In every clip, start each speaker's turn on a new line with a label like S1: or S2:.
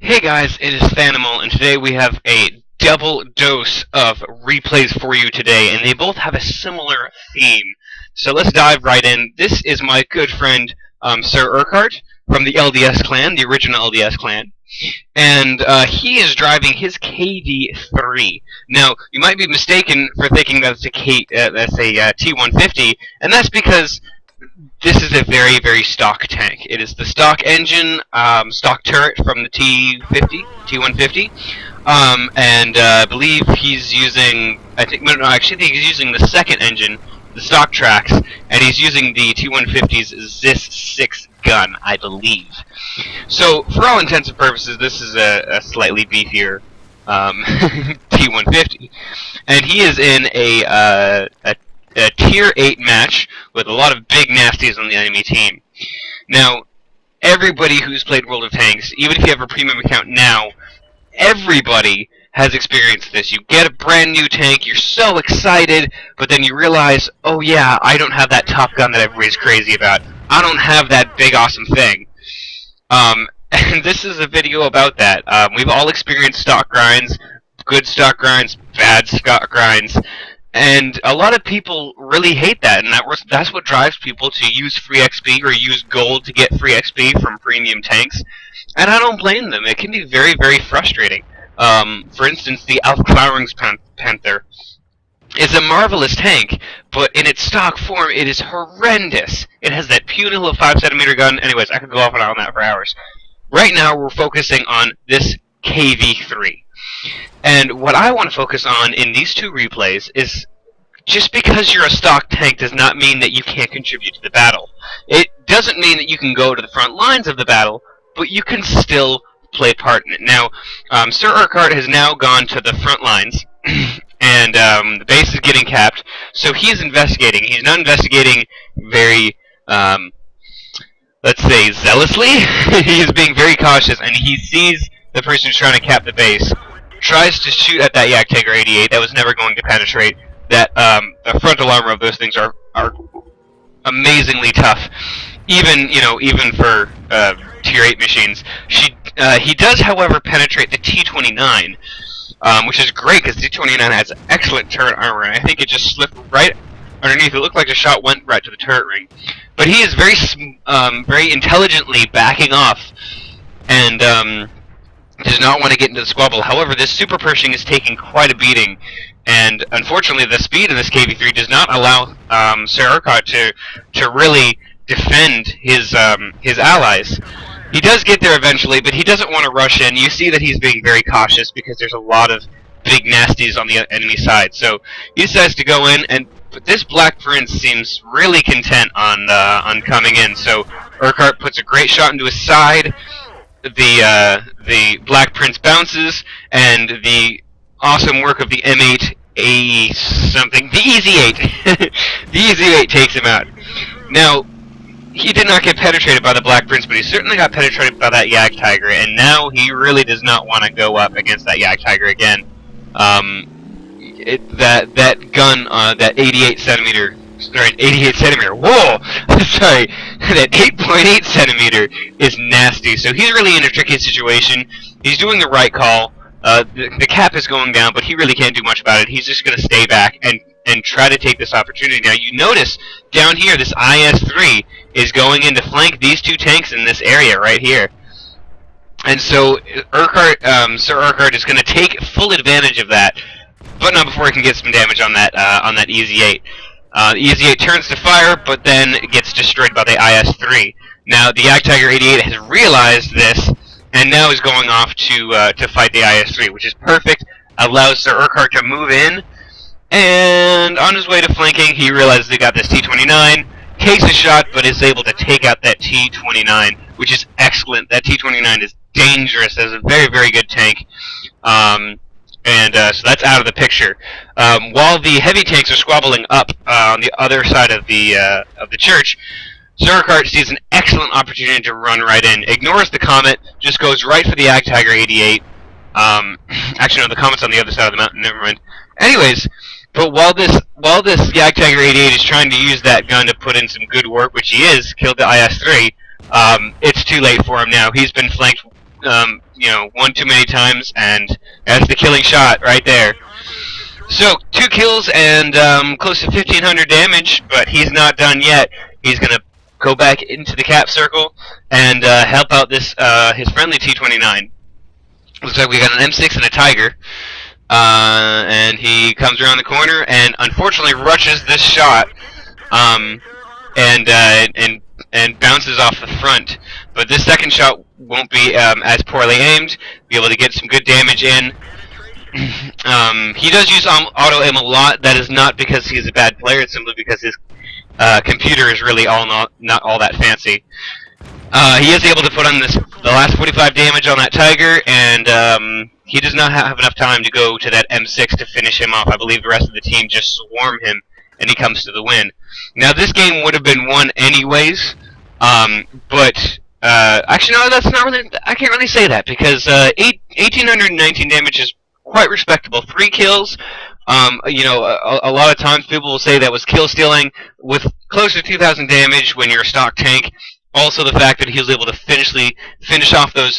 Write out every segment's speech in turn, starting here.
S1: Hey guys, it is Thanimal, and today we have a double dose of replays for you today, and they both have a similar theme. So let's dive right in. This is my good friend, Sir Urquhart, from the LDS clan, the original LDS clan, and he is driving his KV-3. Now, you might be mistaken for thinking that's a T-150, and that's because this is a very, very stock tank. It is the stock engine, stock turret from the T-150, and I believe he's using, I think he's using the second engine, the stock tracks, and he's using the T-150's ZIS-6 gun, I believe. So, for all intents and purposes, this is a slightly beefier T-150, and he is in a Tier 8 match with a lot of big nasties on the enemy team. Now, everybody who's played World of Tanks, even if you have a premium account now, everybody has experienced this. You get a brand new tank, you're so excited, but then you realize, oh yeah, I don't have that top gun that everybody's crazy about. I don't have that big awesome thing. And this is a video about that. We've all experienced stock grinds, good stock grinds, bad stock grinds, and a lot of people really hate that, and that's what drives people to use free XP or use gold to get free XP from premium tanks. And I don't blame them. It can be very, very frustrating. For instance, the Alf Clowerings Panther is a marvelous tank, but in its stock form, it is horrendous. It has that puny little 5cm gun. Anyways, I could go off and on that for hours. Right now, we're focusing on this KV-3. And what I want to focus on in these two replays is just because you're a stock tank does not mean that you can't contribute to the battle. It doesn't mean that you can go to the front lines of the battle, but you can still play part in it. Now, Sir Urquhart has now gone to the front lines, and the base is getting capped, so he is investigating. He's not investigating very, let's say, zealously. He is being very cautious, and he sees the person who's trying to cap the base, tries to shoot at that Jagdtiger 88. That was never going to penetrate. That the frontal armor of those things are amazingly tough, even for Tier 8 machines. He does, however, penetrate the T-29, which is great because T-29 has excellent turret armor, and I think it just slipped right underneath. It looked like the shot went right to the turret ring, but he is very intelligently backing off, and does not want to get into the squabble. However, this Super Pershing is taking quite a beating, and unfortunately the speed of this KV-3 does not allow Sir Urquhart to really defend his allies. He does get there eventually, but he doesn't want to rush in. You see that he's being very cautious because there's a lot of big nasties on the enemy side. So he decides to go in, but this Black Prince seems really content on coming in. So Urquhart puts a great shot into his side. The Black Prince bounces, and the awesome work of the M8 A something, the EZ8, the EZ8 takes him out. Now, he did not get penetrated by the Black Prince, but he certainly got penetrated by that Jagdtiger, and now he really does not want to go up against that Jagdtiger again. That gun, that 88 centimeter. Sorry, 88 centimeter. Whoa! Sorry, that 8.8 centimeter is nasty. So he's really in a tricky situation. He's doing the right call. The cap is going down, but he really can't do much about it. He's just going to stay back and try to take this opportunity. Now, you notice down here, this IS-3 is going in to flank these two tanks in this area right here. And so Sir Urquhart is going to take full advantage of that, but not before he can get some damage on that EZ-8. The EZ-8 turns to fire, but then gets destroyed by the IS-3. Now, the Jagdtiger 88 has realized this, and now is going off to fight the IS-3, which is perfect. Allows Sir Urquhart to move in, and on his way to flanking, he realizes they got this T-29, takes a shot, but is able to take out that T-29, which is excellent. That T-29 is dangerous. That's a very, very good tank. So that's out of the picture. While the heavy tanks are squabbling up on the other side of the church, Sir Urquhart sees an excellent opportunity to run right in. Ignores the Comet, just goes right for the Jagdtiger 88. Actually, no, the Comet's on the other side of the mountain. Never mind. Anyways, but while this Jagdtiger 88 is trying to use that gun to put in some good work, which he is, killed the IS-3. It's too late for him now. He's been flanked one too many times, and that's the killing shot right there. So 2 kills and close to 1,500 damage, but he's not done yet. He's gonna go back into the cap circle and help out this his friendly T-29. Looks like we got an M6 and a Tiger. And he comes around the corner and unfortunately rushes this shot, and bounces off the front. But this second shot won't be as poorly aimed. Be able to get some good damage in. He does use auto aim a lot. That is not because he's a bad player. It's simply because his computer is really not all that fancy. He is able to put on the last 45 damage on that Tiger, and he does not have enough time to go to that M6 to finish him off. I believe the rest of the team just swarm him, and he comes to the win. Now, this game would have been won anyways, but actually, no, that's not really. I can't really say that because 1,819 damage is quite respectable. 3 kills. A lot of times people will say that was kill stealing. With close to 2,000 damage when you're a stock tank. Also, the fact that he was able to finish off those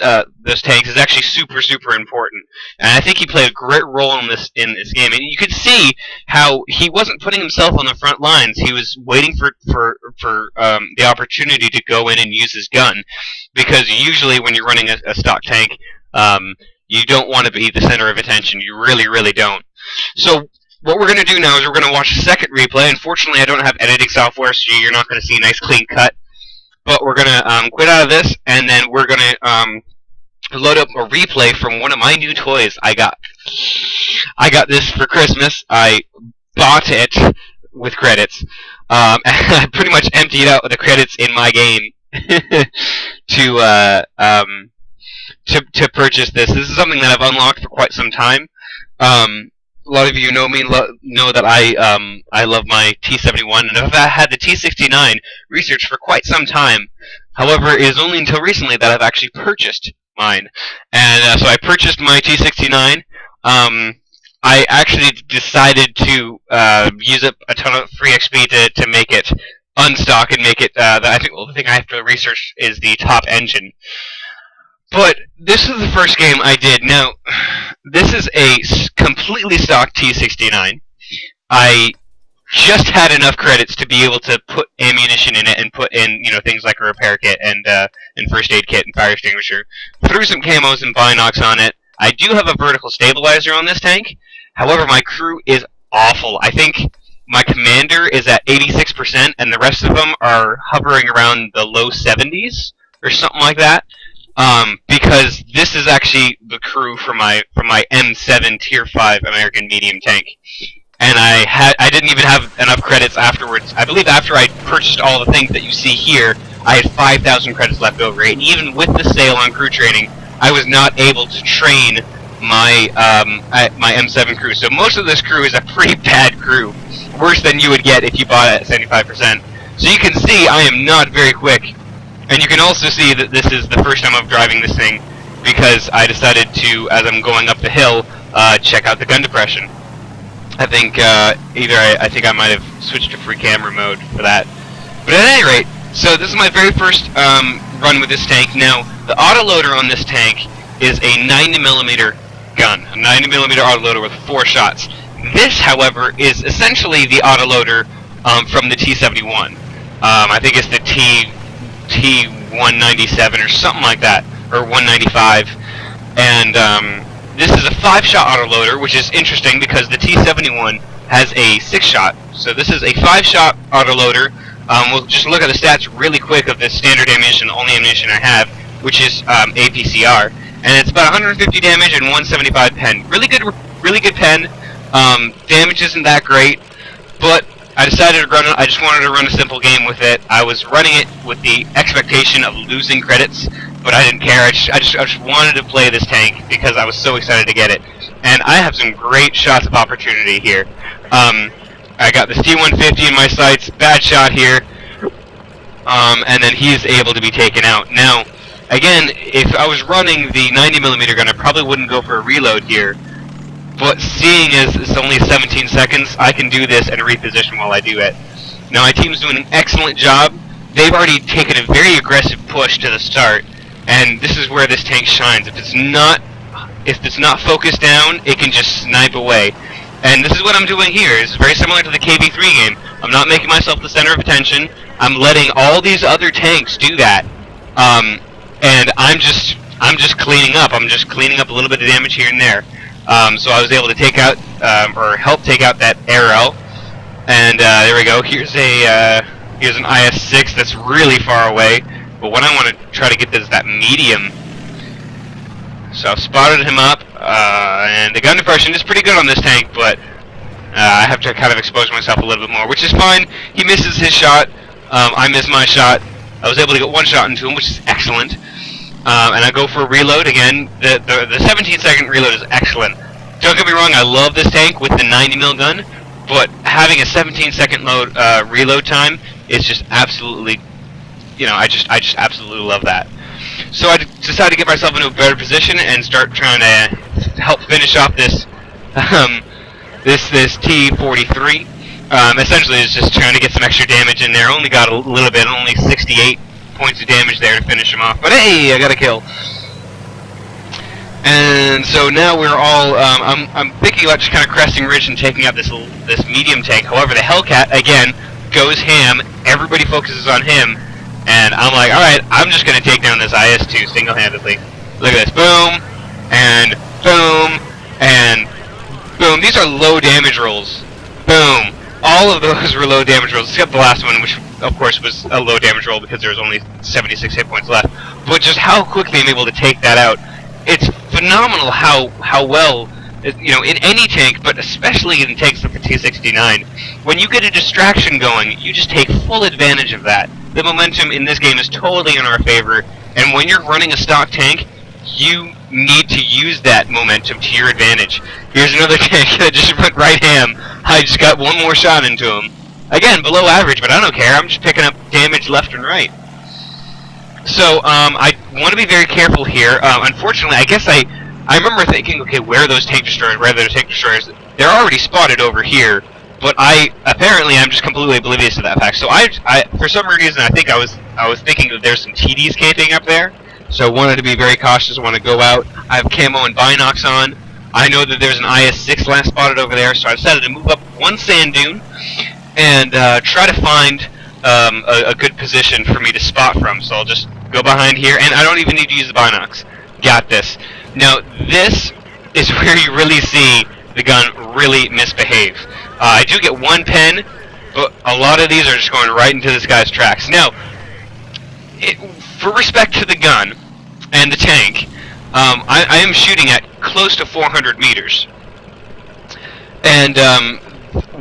S1: tanks is actually super important, and I think he played a great role in this game. And you could see how he wasn't putting himself on the front lines; he was waiting for the opportunity to go in and use his gun, because usually when you're running a stock tank, you don't want to be the center of attention. You really don't. So what we're going to do now is we're going to watch a second replay. Unfortunately, I don't have editing software, so you're not going to see a nice clean cut. But we're going to quit out of this, and then we're going to load up a replay from one of my new toys I got. I got this for Christmas. I bought it with credits. And I pretty much emptied out the credits in my game to purchase this. This is something that I've unlocked for quite some time. A lot of you know me, know that I love my T-71, and I've had the T-69 researched for quite some time. However, it is only until recently that I've actually purchased mine. And so I purchased my T-69. I actually decided to use up a ton of free XP to make it unstock and make it, I think the thing I have to research is the top engine. But this is the first game I did. Now, this is a completely stock T-69. I just had enough credits to be able to put ammunition in it and put in, things like a repair kit and first aid kit and fire extinguisher. Threw some camos and binocs on it. I do have a vertical stabilizer on this tank. However, my crew is awful. I think my commander is at 86%, and the rest of them are hovering around the low 70s or something like that. Because this is actually the crew for my M7 Tier 5 American medium tank, and I didn't even have enough credits afterwards. I believe after I purchased all the things that you see here, I had 5,000 credits left over. And even with the sale on crew training, I was not able to train my my M7 crew. So most of this crew is a pretty bad crew, worse than you would get if you bought it at 75%. So you can see I am not very quick. And you can also see that this is the first time I'm driving this thing, because I decided to, as I'm going up the hill, check out the gun depression. I think I think I might have switched to free camera mode for that. But at any rate, so this is my very first run with this tank. Now, the autoloader on this tank is a 90mm gun, a 90mm autoloader with 4 shots. This, however, is essentially the autoloader from the T-71. I think it's the T-197 or something like that, or 195, and this is a 5-shot autoloader, which is interesting because the T-71 has a 6-shot, so this is a 5-shot autoloader. We'll just look at the stats really quick of this standard ammunition, the only ammunition I have, which is APCR, and it's about 150 damage and 175 pen. Really good pen. Damage isn't that great, but I decided to I just wanted to run a simple game with it. I was running it with the expectation of losing credits, but I didn't care. I just wanted to play this tank because I was so excited to get it. And I have some great shots of opportunity here. I got this T-150 in my sights, bad shot here, and then he's able to be taken out. Now, again, if I was running the 90mm gun, I probably wouldn't go for a reload here. But seeing as it's only 17 seconds, I can do this and reposition while I do it. Now my team's doing an excellent job. They've already taken a very aggressive push to the start, And this is where this tank shines. If it's not focused down, it can just snipe away. And this is what I'm doing here. It's very similar to the KB3 game. I'm not making myself the center of attention. I'm letting all these other tanks do that. And I'm just cleaning up. I'm just cleaning up a little bit of damage here and there. So I was able to take out, or help take out that arrow. And there we go. Here's an IS-6 that's really far away. But what I want to try to get is that medium. So I've spotted him up, and the gun depression is pretty good on this tank, but I have to kind of expose myself a little bit more, which is fine. He misses his shot. I miss my shot. I was able to get one shot into him, which is excellent. And I go for a reload again. The 17-second reload is excellent. Don't get me wrong, I love this tank with the 90mm gun, but having a 17-second reload time is just absolutely, I just absolutely love that. So I decided to get myself into a better position and start trying to help finish off this this T-43. Essentially, it's just trying to get some extra damage in there. Only got a little bit, only 68 points of damage there to finish him off. But hey, I got a kill. And so now we're all, I'm thinking about just kind of cresting ridge and taking out this medium tank. However, the Hellcat, again, goes ham. Everybody focuses on him. And I'm like, alright, I'm just going to take down this IS-2 single-handedly. Look at this. Boom. And boom. And boom. These are low damage rolls. Boom. All of those were low damage rolls, except the last one, which, of course, was a low damage roll because there was only 76 hit points left. But just how quickly I'm able to take that out. It's phenomenal how well, in any tank, but especially in tanks like the T-69, when you get a distraction going, you just take full advantage of that. The momentum in this game is totally in our favor, and when you're running a stock tank, you need to use that momentum to your advantage. Here's another tank that just went right ham. I just got one more shot into him. Again, below average, but I don't care. I'm just picking up damage left and right. So, I want to be very careful here. Unfortunately, I guess I remember thinking, okay, where are those tank destroyers? Where are those tank destroyers? They're already spotted over here. But apparently I'm just completely oblivious to that fact. So I for some reason I think I was thinking that there's some TDs camping up there. So I wanted to be very cautious. I want to go out. I have camo and binocs on. I know that there's an IS-6 last spotted over there, so I decided to move up one sand dune and try to find a good position for me to spot from. So I'll just go behind here, and I don't even need to use the binocs. Got this. Now this is where you really see the gun really misbehave. I do get one pen, but a lot of these are just going right into this guy's tracks. Now, for respect to the gun and the tank, I am shooting at close to 400 meters. And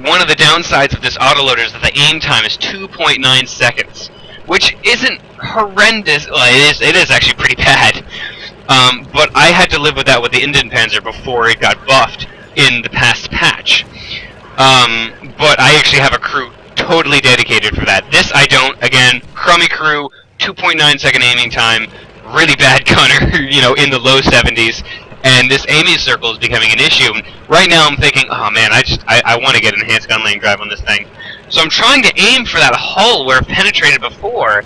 S1: one of the downsides of this autoloader is that the aim time is 2.9 seconds, which isn't horrendous. Well, it is actually pretty bad. But I had to live with that with the Indenpanzer before it got buffed in the past patch. But I actually have a crew totally dedicated for that. This I don't. Again, crummy crew, 2.9 second aiming time, really bad gunner, in the low 70s, and this aiming circle is becoming an issue. Right now I'm thinking, oh man, I want to get enhanced gun lane drive on this thing. So I'm trying to aim for that hull where it penetrated before,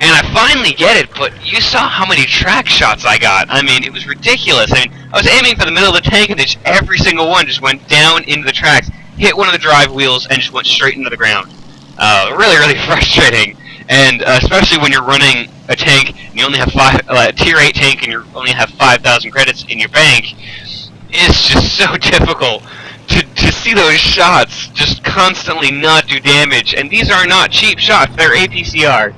S1: and I finally get it, but you saw how many track shots I got. I mean, it was ridiculous. I mean, I was aiming for the middle of the tank, and every single one just went down into the tracks, hit one of the drive wheels, and just went straight into the ground. Really, really frustrating. And especially when you're running a tank, and you only have a tier 8 tank, and you only have 5,000 credits in your bank, it's just so difficult to see those shots just constantly not do damage. And these are not cheap shots; they're APCR.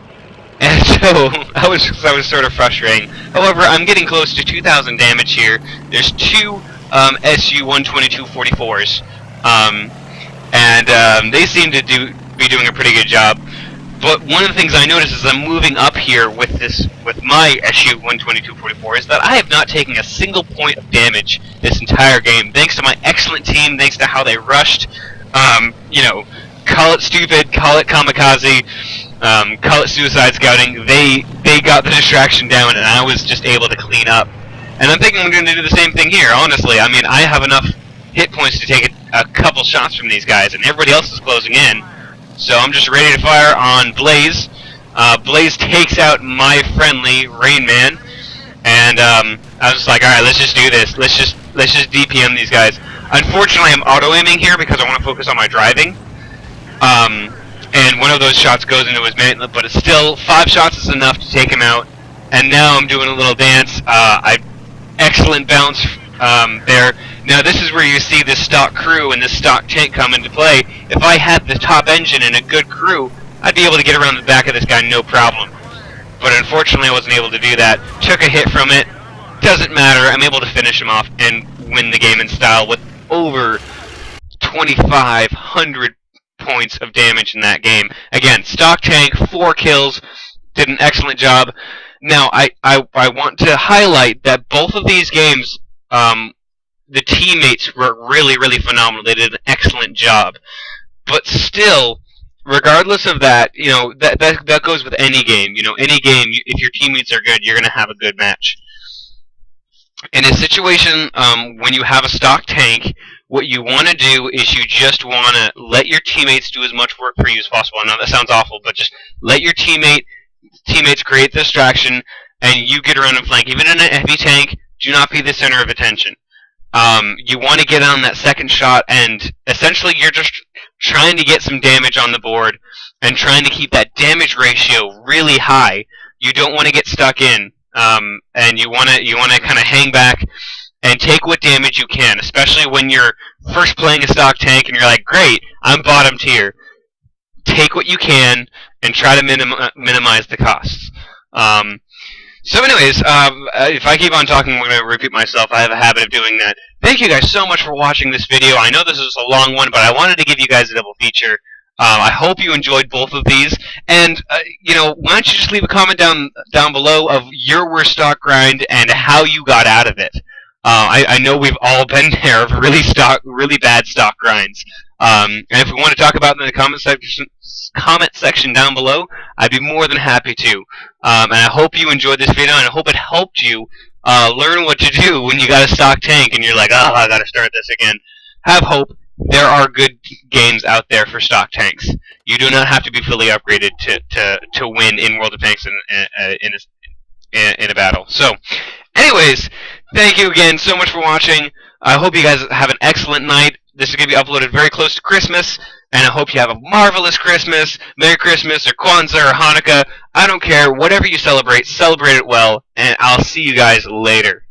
S1: And so that was sort of frustrating. However, I'm getting close to 2,000 damage here. There's two SU-122-44s, and they seem to be doing a pretty good job. But one of the things I noticed as I'm moving up here with my SU-122-44 is that I have not taken a single point of damage this entire game, thanks to my excellent team, thanks to how they rushed. Call it stupid, call it kamikaze, call it suicide scouting. They got the distraction down, and I was just able to clean up. And I'm thinking I'm going to do the same thing here, honestly. I mean, I have enough hit points to take a couple shots from these guys, and everybody else is closing in. So I'm just ready to fire on Blaze. Blaze takes out my friendly Rain Man, And I was like, all right, let's just do this. Let's just DPM these guys. Unfortunately, I'm auto aiming here because I want to focus on my driving. And one of those shots goes into his mantlet, but it's still 5 shots is enough to take him out. And now I'm doing a little dance. Excellent bounce there. Now this is where you see this stock crew and this stock tank come into play. If I had the top engine and a good crew, I'd be able to get around the back of this guy no problem. But unfortunately I wasn't able to do that. Took a hit from it. Doesn't matter. I'm able to finish him off and win the game in style with over 2,500 points of damage in that game. Again, stock tank, 4 kills, did an excellent job. Now, I want to highlight that both of these games, the teammates were really, really phenomenal. They did an excellent job. But still, regardless of that, you know, that goes with any game. You know, any game, if your teammates are good, you're going to have a good match. In a situation when you have a stock tank, what you want to do is you just want to let your teammates do as much work for you as possible. I know that sounds awful, but just let your teammates create the distraction, and you get around and flank. Even in a heavy tank, do not be the center of attention. You want to get on that second shot, and essentially you're just trying to get some damage on the board and trying to keep that damage ratio really high. You don't want to get stuck in, and you want to kind of hang back and take what damage you can, especially when you're first playing a stock tank and you're like, great, I'm bottom tier. Take what you can and try to minimize the costs. So anyways, if I keep on talking, I'm going to repeat myself. I have a habit of doing that. Thank you guys so much for watching this video. I know this is a long one, but I wanted to give you guys a double feature. I hope you enjoyed both of these. And, you know, why don't you just leave a comment down below of your worst stock grind and how you got out of it. I know we've all been there of really bad stock grinds. And if we want to talk about it in the comment section down below, I'd be more than happy to. And I hope you enjoyed this video, and I hope it helped you learn what to do when you got a stock tank and you're like, oh, I gotta start this again. Have hope. There are good games out there for stock tanks. You do not have to be fully upgraded to win in World of Tanks in a battle. So, anyways, thank you again so much for watching. I hope you guys have an excellent night. This is going to be uploaded very close to Christmas, and I hope you have a marvelous Christmas, Merry Christmas, or Kwanzaa, or Hanukkah. I don't care. Whatever you celebrate it well, and I'll see you guys later.